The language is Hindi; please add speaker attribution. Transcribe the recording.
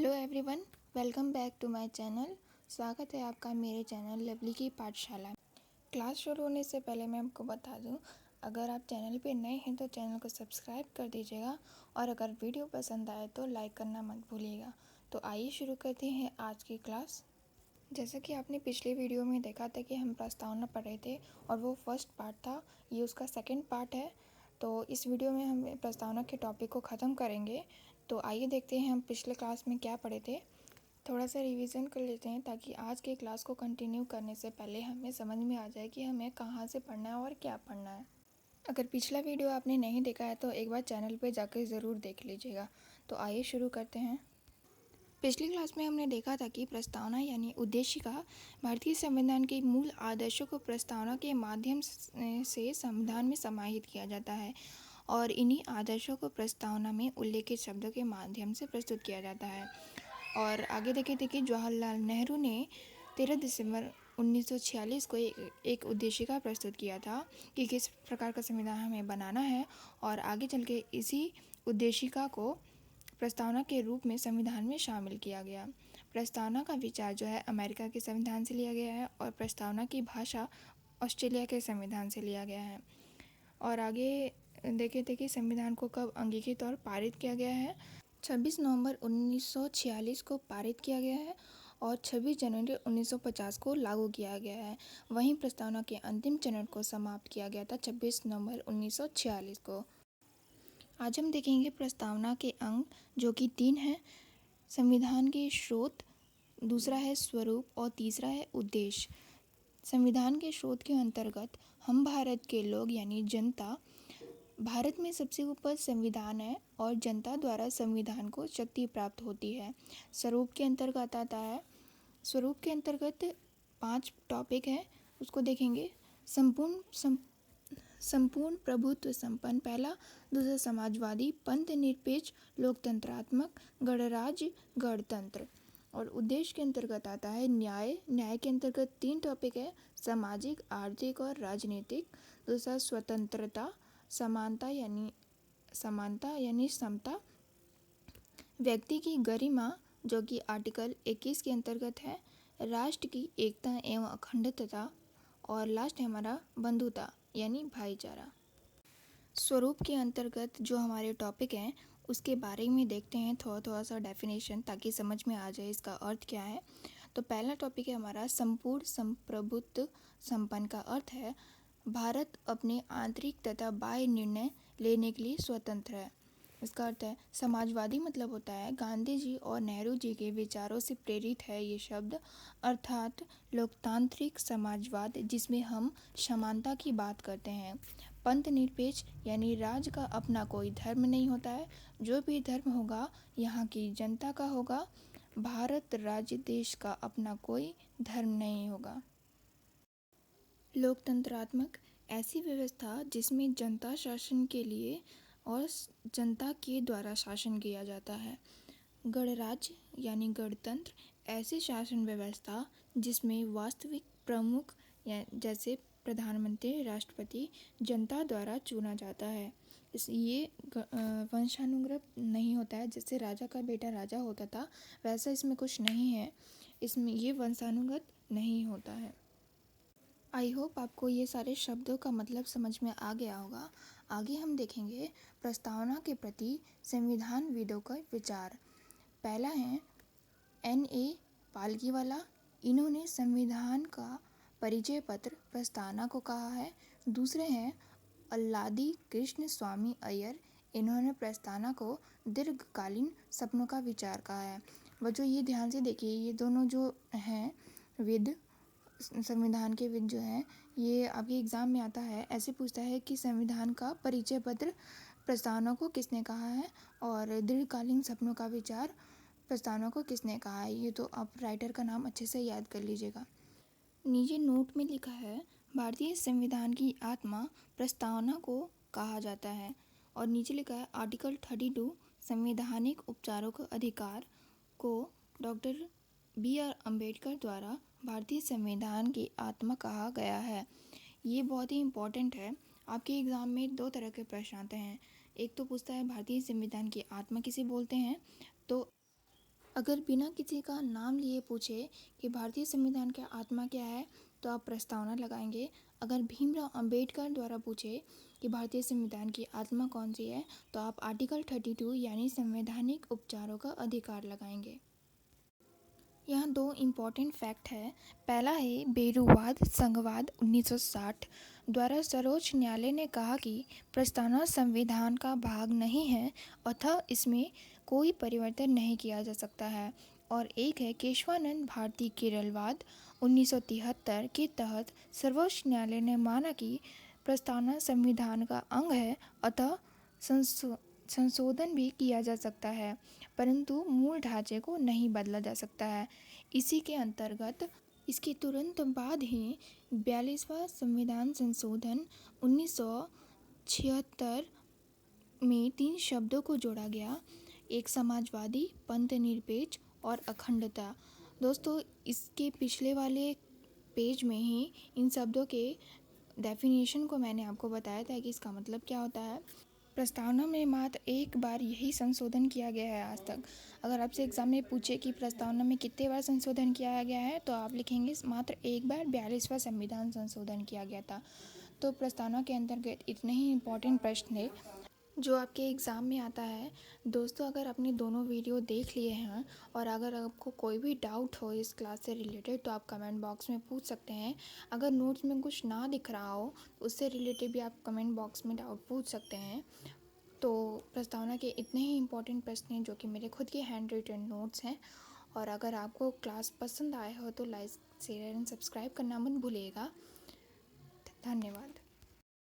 Speaker 1: Hello everyone, welcome back to my channel. स्वागत है आपका मेरे चैनल लवली की पाठशाला। क्लास शुरू होने से पहले मैं आपको बता दूं, अगर आप चैनल पे नए हैं तो चैनल को सब्सक्राइब कर दीजिएगा और अगर वीडियो पसंद आए तो लाइक करना मत भूलिएगा। तो आइए शुरू करते हैं आज की क्लास। जैसा कि आपने पिछले वीडियो में देखा था कि हम प्रस्तावना पढ़ रहे थे और वो फर्स्ट पार्ट था, ये उसका सेकंड पार्ट है। तो इस वीडियो में हम प्रस्तावना के टॉपिक को ख़त्म करेंगे। तो आइए देखते हैं हम पिछले क्लास में क्या पढ़े थे। थोड़ा सा रिवीजन कर लेते हैं ताकि आज के क्लास को कंटिन्यू करने से पहले हमें समझ में आ जाए कि हमें कहाँ से पढ़ना है और क्या पढ़ना है। अगर पिछला वीडियो आपने नहीं देखा है तो एक बार चैनल पे जाकर ज़रूर देख लीजिएगा। तो आइए शुरू करते हैं। पिछली क्लास में हमने देखा था कि प्रस्तावना यानी उद्देशिका भारतीय संविधान के मूल आदर्शों को प्रस्तावना के माध्यम से संविधान में समाहित किया जाता है और इन्हीं आदर्शों को प्रस्तावना में उल्लेखित शब्दों के माध्यम से प्रस्तुत किया जाता है। और आगे देखे थे कि जवाहरलाल नेहरू ने 13 दिसंबर 1946 को एक उद्देशिका प्रस्तुत किया था कि किस प्रकार का संविधान हमें बनाना है और आगे चल के इसी उद्देशिका को प्रस्तावना के रूप में संविधान में शामिल किया गया। प्रस्तावना का विचार जो है अमेरिका के संविधान से लिया गया है और प्रस्तावना की भाषा ऑस्ट्रेलिया के संविधान से लिया गया है। और आगे देखे थे कि संविधान को कब अंगीकृत और पारित किया गया है। 26 नवंबर 1946 को पारित किया गया है और 26 जनवरी 1950 को लागू किया गया है। वहीं प्रस्तावना के अंतिम चरण को समाप्त किया गया था 26 नवंबर 1946 को। आज हम देखेंगे प्रस्तावना के अंग जो कि 3 हैं। संविधान के स्रोत, दूसरा है स्वरूप और तीसरा है उद्देश्य। संविधान के स्रोत के अंतर्गत हम भारत के लोग यानी जनता, भारत में सबसे ऊपर संविधान है और जनता द्वारा संविधान को शक्ति प्राप्त होती है। स्वरूप के अंतर्गत आता है, स्वरूप के अंतर्गत 5 टॉपिक है, उसको देखेंगे। संपूर्ण प्रभुत्व संपन्न पहला, दूसरा समाजवादी, पंथ निरपेक्ष, लोकतंत्रात्मक, गणराज्य, गणतंत्र। और उद्देश्य के अंतर्गत आता है न्याय। न्याय के अंतर्गत 3 टॉपिक है, सामाजिक, आर्थिक और राजनीतिक। दूसरा स्वतंत्रता, समानता यानी समता, व्यक्ति की गरिमा जो कि आर्टिकल 21 के अंतर्गत है, राष्ट्र की एकता एवं अखंडता और लास्ट है हमारा बंधुता यानी भाईचारा। स्वरूप के अंतर्गत जो हमारे टॉपिक हैं उसके बारे में देखते हैं थोड़ा सा डेफिनेशन ताकि समझ में आ जाए इसका अर्थ क्या है। तो पहला टॉपिक है हमारा संपूर्ण संप्रभुत्व संपन्न का अर्थ है भारत अपने आंतरिक तथा बाह्य निर्णय लेने के लिए स्वतंत्र है। इसका अर्थ है समाजवादी, मतलब होता है गांधी जी और नेहरू जी के विचारों से प्रेरित है ये शब्द, अर्थात लोकतांत्रिक समाजवाद जिसमें हम समानता की बात करते हैं। पंथ निरपेक्ष यानी राज्य का अपना कोई धर्म नहीं होता है, जो भी धर्म होगा यहाँ की जनता का होगा। भारत राज्य देश का अपना कोई धर्म नहीं होगा। लोकतंत्रात्मक ऐसी व्यवस्था जिसमें जनता शासन के लिए और जनता के द्वारा शासन किया जाता है। गणराज्य यानी गणतंत्र ऐसी शासन व्यवस्था जिसमें वास्तविक प्रमुख जैसे प्रधानमंत्री, राष्ट्रपति जनता द्वारा चुना जाता है। ये वंशानुक्रम नहीं होता है, जैसे राजा का बेटा राजा होता था वैसा इसमें कुछ नहीं है, इसमें ये वंशानुगत नहीं होता है। आई होप आपको ये सारे शब्दों का मतलब समझ में आ गया होगा। आगे हम देखेंगे प्रस्तावना के प्रति संविधानविदों का विचार। पहला है N.A. पालकीवाला, इन्होंने संविधान का परिचय पत्र प्रस्तावना को कहा है। दूसरे हैं अल्लादी कृष्ण स्वामी अय्यर, इन्होंने प्रस्तावना को दीर्घकालीन सपनों का विचार कहा है। बच्चों ये ध्यान से देखिए, ये दोनों जो हैं विद, संविधान के विद जो हैं, ये आपके एग्ज़ाम में आता है, ऐसे पूछता है कि संविधान का परिचय पत्र प्रस्तावना को किसने कहा है और दीर्घकालीन सपनों का विचार प्रस्तावना को किसने कहा है। ये तो आप राइटर का नाम अच्छे से याद कर लीजिएगा। नीचे नोट में लिखा है भारतीय संविधान की आत्मा प्रस्तावना को कहा जाता है और नीचे लिखा है आर्टिकल 32 संवैधानिक उपचारों का अधिकार को डॉक्टर B.R. अम्बेडकर द्वारा भारतीय संविधान की आत्मा कहा गया है। ये बहुत ही इम्पोर्टेंट है। आपके एग्ज़ाम में 2 तरह के प्रश्न आते हैं। एक तो पूछता है भारतीय संविधान की आत्मा किसे बोलते हैं, तो अगर बिना किसी का नाम लिए पूछे कि भारतीय संविधान की आत्मा क्या है तो आप प्रस्तावना लगाएंगे। अगर भीमराव अंबेडकर द्वारा पूछे कि भारतीय संविधान की आत्मा कौन सी है तो आप आर्टिकल 32 यानी संवैधानिक उपचारों का अधिकार लगाएंगे। यहाँ दो इम्पॉर्टेंट फैक्ट है। पहला है बेरुवाद संघवाद 1960 द्वारा सर्वोच्च न्यायालय ने कहा कि प्रस्तावना संविधान का भाग नहीं है अतः इसमें कोई परिवर्तन नहीं किया जा सकता है। और एक है केशवानंद भारती केरलवाद 1973 के तहत सर्वोच्च न्यायालय ने माना कि प्रस्तावना संविधान का अंग है अतः संशोधन भी किया जा सकता है परंतु मूल ढांचे को नहीं बदला जा सकता है। इसी के अंतर्गत इसके तुरंत बाद ही 42वां संविधान संशोधन 1976 में 3 शब्दों को जोड़ा गया, एक समाजवादी, पंथ निरपेक्ष और अखंडता। दोस्तों इसके पिछले वाले पेज में ही इन शब्दों के डेफिनेशन को मैंने आपको बताया था कि इसका मतलब क्या होता है। प्रस्तावना में मात्र एक बार यही संशोधन किया गया है आज तक। अगर आपसे एग्जाम में पूछे कि प्रस्तावना में कितने बार संशोधन किया गया है तो आप लिखेंगे मात्र एक बार 42वां संविधान संशोधन किया गया था। तो प्रस्तावना के अंतर्गत इतने ही इम्पोर्टेंट प्रश्न है जो आपके एग्ज़ाम में आता है। दोस्तों अगर आपने दोनों वीडियो देख लिए हैं और अगर आपको कोई भी डाउट हो इस क्लास से रिलेटेड तो आप कमेंट बॉक्स में पूछ सकते हैं। अगर नोट्स में कुछ ना दिख रहा हो तो उससे रिलेटेड भी आप कमेंट बॉक्स में डाउट पूछ सकते हैं। तो प्रस्तावना के इतने ही इम्पोर्टेंट प्रश्न हैं जो कि मेरे खुद के हैंड रिटन नोट्स हैं। और अगर आपको क्लास पसंद आया हो तो लाइक शेयर एंड सब्सक्राइब करना मत भूलिएगा। धन्यवाद।